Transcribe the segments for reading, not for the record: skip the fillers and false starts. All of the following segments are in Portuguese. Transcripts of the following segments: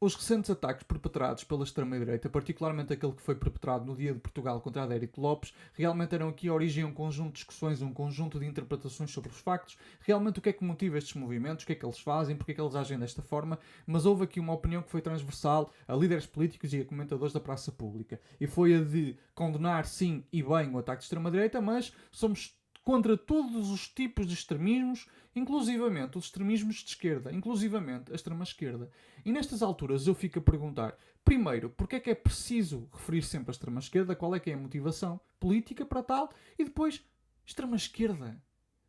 Os recentes ataques perpetrados pela extrema-direita, particularmente aquele que foi perpetrado no Dia de Portugal contra Adérico Lopes, realmente eram aqui a origem um conjunto de discussões, um conjunto de interpretações sobre os factos, realmente o que é que motiva estes movimentos, o que é que eles fazem, porque é que eles agem desta forma, mas houve aqui uma opinião que foi transversal a líderes políticos e a comentadores da praça pública, e foi a de condenar sim e bem o ataque de extrema-direita, mas somos contra todos os tipos de extremismos, inclusivamente os extremismos de esquerda, inclusivamente a extrema-esquerda. E nestas alturas eu fico a perguntar, primeiro, porque é que é preciso referir sempre a extrema-esquerda, qual é que é a motivação política para tal, e depois, extrema-esquerda.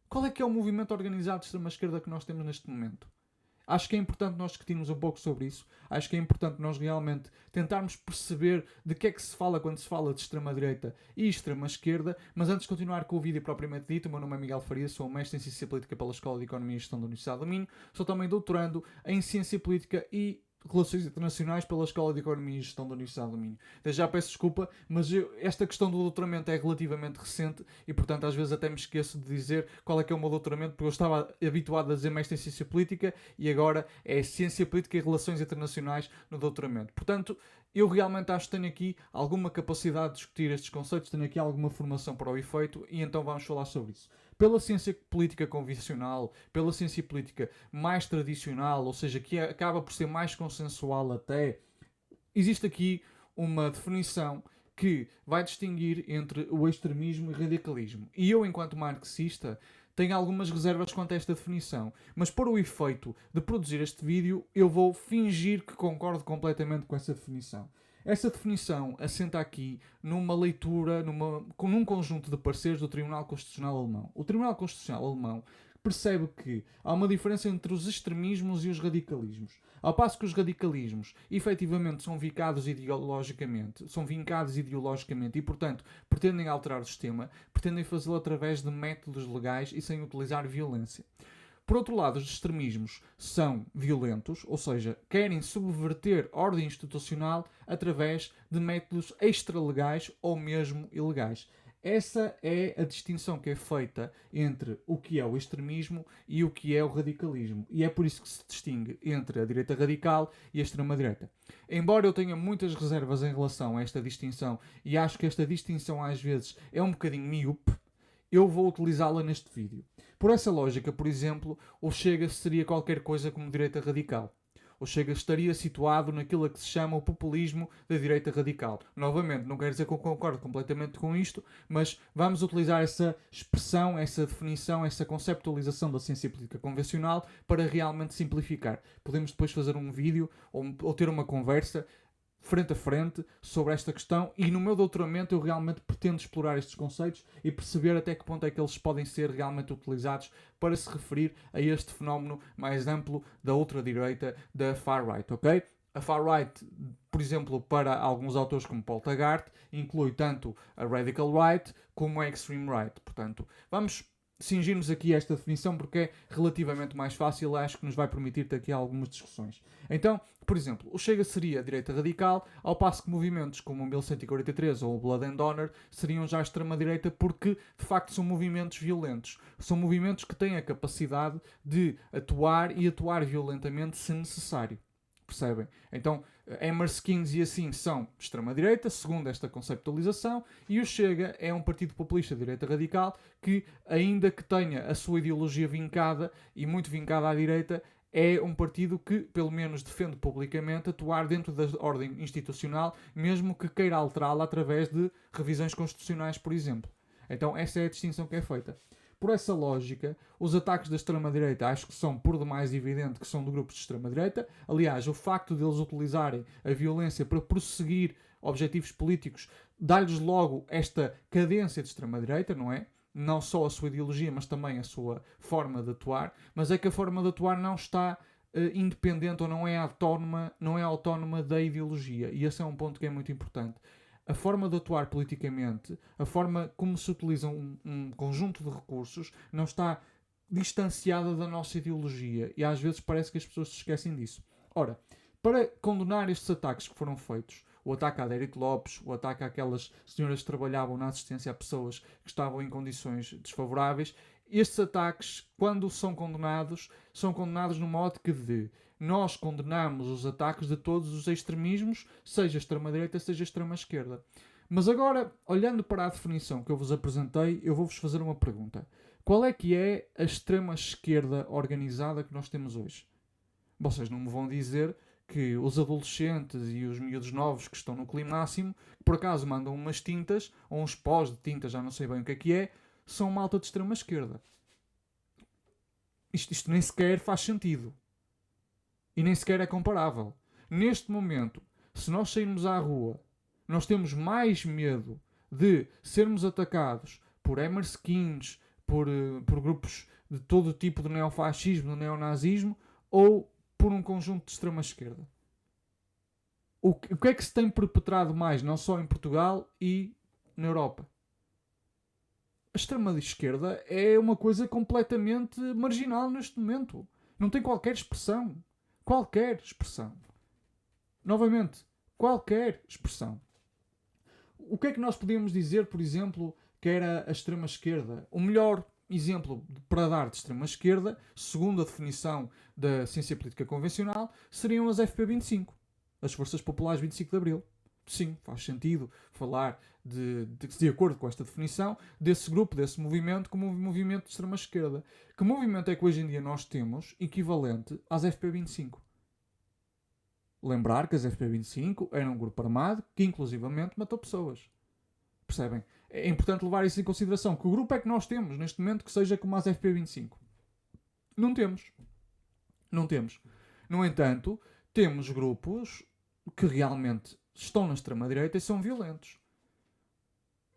Qual é que é o movimento organizado de extrema-esquerda que nós temos neste momento? Acho que é importante nós discutirmos um pouco sobre isso. Acho que é importante nós realmente tentarmos perceber de que é que se fala quando se fala de extrema-direita e extrema-esquerda. Mas antes de continuar com o vídeo propriamente dito, o meu nome é Miguel Faria, sou mestre em Ciência Política pela Escola de Economia e Gestão da Universidade do Minho. Sou também doutorando em Ciência Política e Relações Internacionais pela Escola de Economia e Gestão da Universidade do Minho. Desde já peço desculpa, mas esta questão do doutoramento é relativamente recente e, portanto, às vezes até me esqueço de dizer qual é que é o meu doutoramento, porque eu estava habituado a dizer mestre em Ciência Política e agora é Ciência Política e Relações Internacionais no doutoramento. Portanto, eu realmente acho que tenho aqui alguma capacidade de discutir estes conceitos, tenho aqui alguma formação para o efeito e então vamos falar sobre isso. Pela ciência política convencional, pela ciência política mais tradicional, ou seja, que acaba por ser mais consensual até, existe aqui uma definição que vai distinguir entre o extremismo e o radicalismo. E eu, enquanto marxista, tenho algumas reservas quanto a esta definição. Mas por o efeito de produzir este vídeo, eu vou fingir que concordo completamente com essa definição. Essa definição assenta aqui numa leitura, num conjunto de pareceres do Tribunal Constitucional Alemão. O Tribunal Constitucional Alemão percebe que há uma diferença entre os extremismos e os radicalismos. Ao passo que os radicalismos efetivamente são vincados ideologicamente e, portanto, pretendem alterar o sistema, pretendem fazê-lo através de métodos legais e sem utilizar violência. Por outro lado, os extremismos são violentos, ou seja, querem subverter a ordem institucional através de métodos extralegais ou mesmo ilegais. Essa é a distinção que é feita entre o que é o extremismo e o que é o radicalismo. E é por isso que se distingue entre a direita radical e a extrema-direita. Embora eu tenha muitas reservas em relação a esta distinção e acho que esta distinção às vezes é um bocadinho míope, eu vou utilizá-la neste vídeo. Por essa lógica, por exemplo, o Chega seria qualquer coisa como direita radical. O Chega estaria situado naquilo que se chama o populismo da direita radical. Novamente, não quero dizer que eu concordo completamente com isto, mas vamos utilizar essa expressão, essa definição, essa conceptualização da ciência política convencional para realmente simplificar. Podemos depois fazer um vídeo ou ter uma conversa frente a frente sobre esta questão e no meu doutoramento eu realmente pretendo explorar estes conceitos e perceber até que ponto é que eles podem ser realmente utilizados para se referir a este fenómeno mais amplo da ultradireita, da far-right, ok? A far-right, por exemplo, para alguns autores como Paul Taggart, inclui tanto a radical right como a extreme right. Portanto, vamos cingirmos aqui esta definição porque é relativamente mais fácil, acho que nos vai permitir ter aqui algumas discussões. Então, por exemplo, o Chega seria a direita radical, ao passo que movimentos como o 1143 ou o Blood and Honor seriam já a extrema-direita porque, de facto, são movimentos violentos. São movimentos que têm a capacidade de atuar e atuar violentamente se necessário. Percebem? Então, Emerskins e assim são extrema-direita, segundo esta conceptualização, e o Chega é um partido populista de direita radical que, ainda que tenha a sua ideologia vincada e muito vincada à direita, é um partido que, pelo menos, defende publicamente atuar dentro da ordem institucional, mesmo que queira alterá-la através de revisões constitucionais, por exemplo. Então, essa é a distinção que é feita. Por essa lógica, os ataques da extrema-direita acho que são por demais evidente que são de grupos de extrema-direita. Aliás, o facto de eles utilizarem a violência para prosseguir objetivos políticos dá-lhes logo esta cadência de extrema-direita, não é? Não só a sua ideologia, mas também a sua forma de atuar. Mas é que a forma de atuar não está independente ou não é autónoma da ideologia. E esse é um ponto que é muito importante. A forma de atuar politicamente, a forma como se utiliza um conjunto de recursos, não está distanciada da nossa ideologia. E às vezes parece que as pessoas se esquecem disso. Ora, para condenar estes ataques que foram feitos, o ataque a Adérico Lopes, o ataque àquelas senhoras que trabalhavam na assistência a pessoas que estavam em condições desfavoráveis, estes ataques, quando são condenados numa ótica de nós condenamos os ataques de todos os extremismos, seja extrema-direita, seja extrema-esquerda. Mas agora, olhando para a definição que eu vos apresentei, eu vou-vos fazer uma pergunta. Qual é que é a extrema-esquerda organizada que nós temos hoje? Vocês não me vão dizer que os adolescentes e os miúdos novos que estão no climáximo, que por acaso mandam umas tintas, ou uns pós de tintas, já não sei bem o que é, são malta de extrema-esquerda. Isto nem sequer faz sentido. E nem sequer é comparável. Neste momento, se nós sairmos à rua, nós temos mais medo de sermos atacados por emerskins, por grupos de todo tipo de neofascismo, de neonazismo, ou por um conjunto de extrema-esquerda. O que é que se tem perpetrado mais, não só em Portugal e na Europa? A extrema-esquerda é uma coisa completamente marginal neste momento. Não tem qualquer expressão. Qualquer expressão. Novamente, qualquer expressão. O que é que nós podíamos dizer, por exemplo, que era a extrema-esquerda? O melhor exemplo para dar de extrema-esquerda, segundo a definição da ciência política convencional, seriam as FP25, as Forças Populares 25 de Abril. Sim, faz sentido falar de acordo com esta definição, desse grupo, desse movimento, como um movimento de extrema-esquerda. Que movimento é que hoje em dia nós temos equivalente às FP25? Lembrar que as FP25 eram um grupo armado que inclusivamente matou pessoas. Percebem? É importante levar isso em consideração. Que o grupo é que nós temos neste momento que seja como as FP25? Não temos. Não temos. No entanto, temos grupos que realmente estão na extrema-direita e são violentos.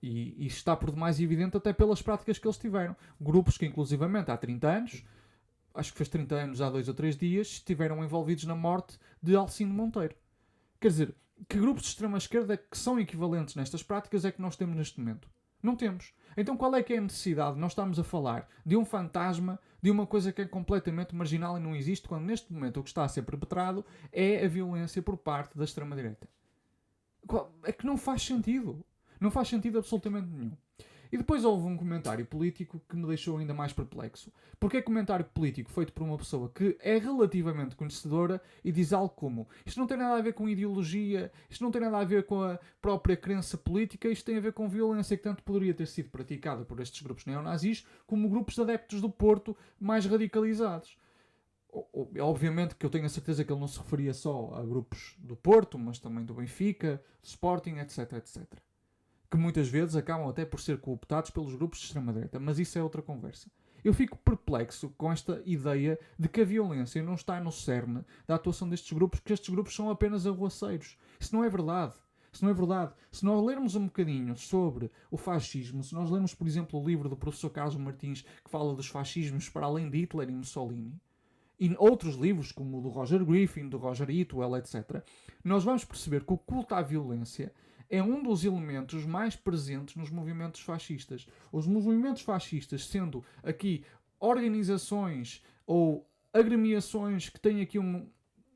E isto está por demais evidente até pelas práticas que eles tiveram. Grupos que inclusivamente há 30 anos, acho que fez 30 anos há 2 ou 3 dias, estiveram envolvidos na morte de Alcino Monteiro. Quer dizer, que grupos de extrema-esquerda que são equivalentes nestas práticas é que nós temos neste momento? Não temos. Então qual é que é a necessidade? Nós estamos a falar de um fantasma, de uma coisa que é completamente marginal e não existe, quando neste momento o que está a ser perpetrado é a violência por parte da extrema-direita. É que não faz sentido. Não faz sentido absolutamente nenhum. E depois houve um comentário político que me deixou ainda mais perplexo. Porque é comentário político feito por uma pessoa que é relativamente conhecedora e diz algo como: isto não tem nada a ver com ideologia, isto não tem nada a ver com a própria crença política, isto tem a ver com violência que tanto poderia ter sido praticada por estes grupos neonazis como grupos de adeptos do Porto mais radicalizados. Obviamente que eu tenho a certeza que ele não se referia só a grupos do Porto, mas também do Benfica, do Sporting, etc, etc. Que muitas vezes acabam até por ser cooptados pelos grupos de extrema-direita, mas isso é outra conversa. Eu fico perplexo com esta ideia de que a violência não está no cerne da atuação destes grupos, que estes grupos são apenas arruaceiros. Isso não é verdade. Isso não é verdade. Se nós lermos um bocadinho sobre o fascismo, se nós lermos, por exemplo, o livro do professor Carlos Martins, que fala dos fascismos para além de Hitler e Mussolini, e outros livros, como o do Roger Griffin, do Roger Itwell, etc., nós vamos perceber que o culto à violência é um dos elementos mais presentes nos movimentos fascistas. Os movimentos fascistas, sendo aqui organizações ou agremiações que têm aqui um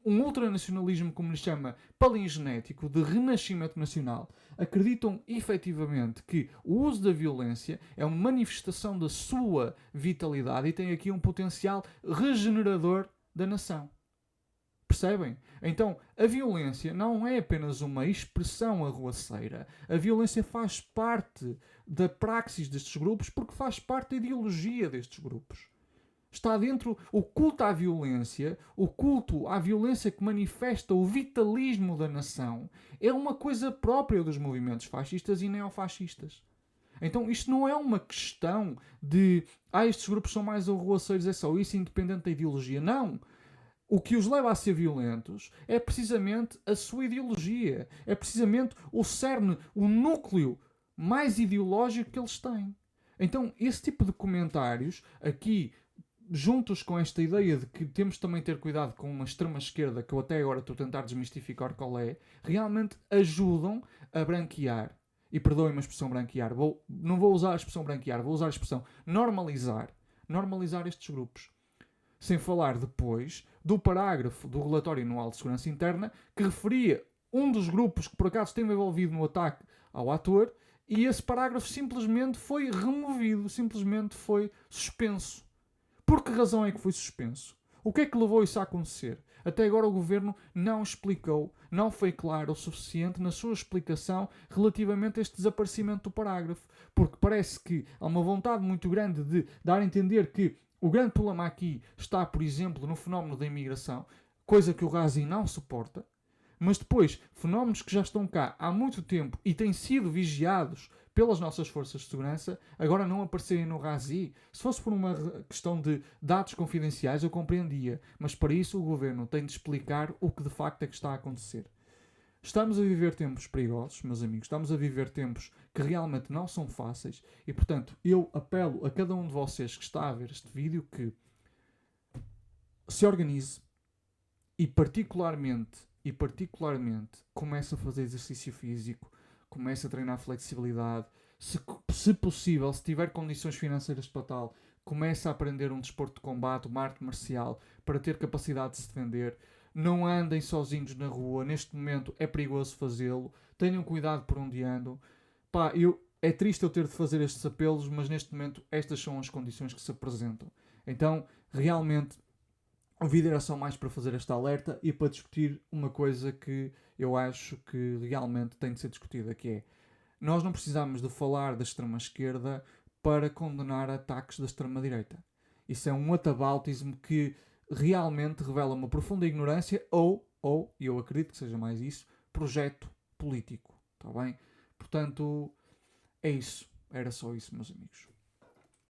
ultranacionalismo, como lhe chama, palingenético, de renascimento nacional, acreditam efetivamente que o uso da violência é uma manifestação da sua vitalidade e tem aqui um potencial regenerador da nação. Percebem? Então, a violência não é apenas uma expressão arruaceira. A violência faz parte da praxis destes grupos porque faz parte da ideologia destes grupos. Está dentro o culto à violência que manifesta o vitalismo da nação, é uma coisa própria dos movimentos fascistas e neofascistas. Então isto não é uma questão de estes grupos são mais arruaceiros, é só isso, independente da ideologia. Não! O que os leva a ser violentos é precisamente a sua ideologia. É precisamente o cerne, o núcleo mais ideológico que eles têm. Então, esse tipo de comentários, aqui, juntos com esta ideia de que temos também ter cuidado com uma extrema-esquerda, que eu até agora estou a tentar desmistificar qual é, realmente ajudam a branquear. E perdoem-me a expressão branquear. Não vou usar a expressão branquear, vou usar a expressão normalizar. Normalizar estes grupos. Sem falar depois do parágrafo do relatório anual de segurança interna que referia um dos grupos que por acaso esteve envolvido no ataque ao ator e esse parágrafo simplesmente foi removido, simplesmente foi suspenso. Por que razão é que foi suspenso? O que é que levou isso a acontecer? Até agora o Governo não explicou, não foi claro o suficiente na sua explicação relativamente a este desaparecimento do parágrafo. Porque parece que há uma vontade muito grande de dar a entender que o grande problema aqui está, por exemplo, no fenómeno da imigração, coisa que o Razi não suporta, mas depois, fenómenos que já estão cá há muito tempo e têm sido vigiados pelas nossas forças de segurança, agora não aparecerem no Razi. Se fosse por uma questão de dados confidenciais, eu compreendia. Mas para isso o Governo tem de explicar o que de facto é que está a acontecer. Estamos a viver tempos perigosos, meus amigos. Estamos a viver tempos que realmente não são fáceis. E, portanto, eu apelo a cada um de vocês que está a ver este vídeo que se organize e particularmente comece a fazer exercício físico, comece a treinar flexibilidade, se possível, se tiver condições financeiras para tal, comece a aprender um desporto de combate, uma arte marcial, para ter capacidade de se defender. Não andem sozinhos na rua, neste momento é perigoso fazê-lo, tenham cuidado por onde andam. Pá, é triste eu ter de fazer estes apelos, mas neste momento estas são as condições que se apresentam. Então, realmente, o vídeo era só mais para fazer esta alerta e para discutir uma coisa que eu acho que realmente tem de ser discutida, que é, nós não precisamos de falar da extrema-esquerda para condenar ataques da extrema-direita. Isso é um atabaltismo que realmente revela uma profunda ignorância ou, e eu acredito que seja mais isso, projeto político. Está bem? Portanto, é isso. Era só isso, meus amigos.